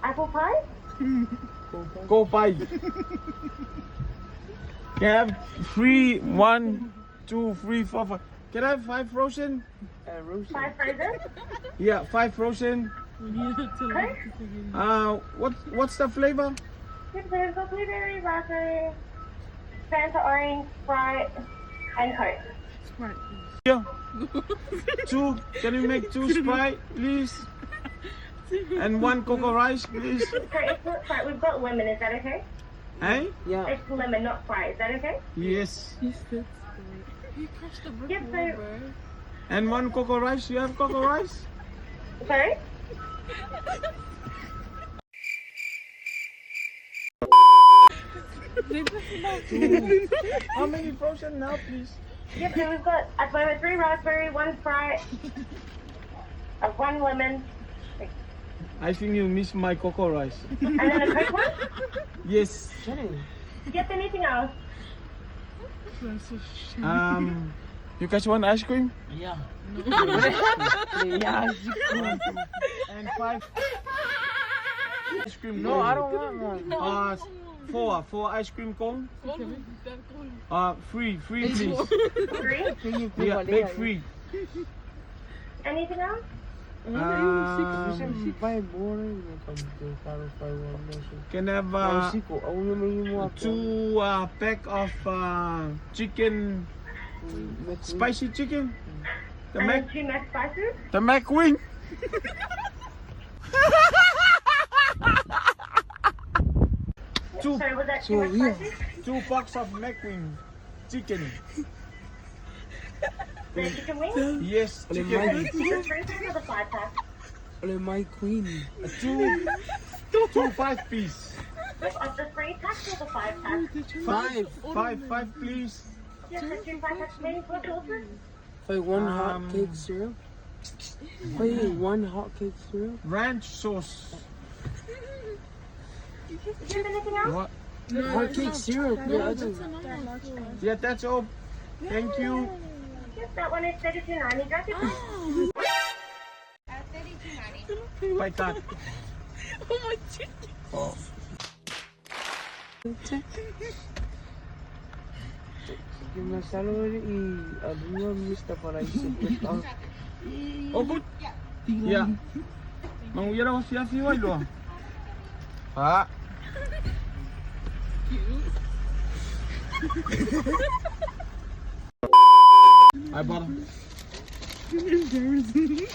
Apple pie? Go pie. Can I have 3, 1, 2, 3, 4, 5? Can I have 5 frozen? 5 frozen? Yeah, 5 frozen. Okay. What's the flavor? Yep, so we've got blueberry, raspberry, Fanta orange, Sprite, and Coke. Yeah. 2. Can you make 2 Sprite, please? And 1 Koko rice, please. Sorry, it's not Sprite, we've got lemon, is that okay? Hey? Yeah. It's lemon, not Sprite, is that okay? Yes. You crushed the brick Yep, wall, so, bro. And 1 Koko rice. You have Koko rice? sorry? How many frozen now, please? Yep, so we've got at the moment 3 raspberry, 1 Sprite, 1 lemon, I think you miss my Koko rice. and then a Coke one? Yes. Yep, anything else? You guys want ice cream? Yeah. And 5 ice cream. No, I don't want one. 4 ice cream cone. 3 please. 3? Yeah, make 3. Anything else? Can I have 2 pack of chicken, spicy chicken? The And Mac, then 2 Mac spices? the Mac wing. Sorry, was that 2 Mac spices? 2 packs of Mac wing chicken. The chicken wings? Yes, The chicken. 3 pack or the 5 pack? Only my queen. 2 5 piece. Of the 3 packs or the 5 packs? 5 please. Yes, the 2 5 packs. Maybe what sauces? Wait, one hot cake syrup? Wait, 1 hot cake syrup? Ranch sauce. Do you have anything else? What? Hot cake syrup, yeah, I do. Yeah, that's all. Thank you. Yes, that one is $32.90. Got it? By card. Oh my chicken. Oh. Yung salary aduh Mr. Paraíso. Oh, good. Yeah. Mang uya daw siya si Walo. Ha? Ay, bottom. Embarrassing.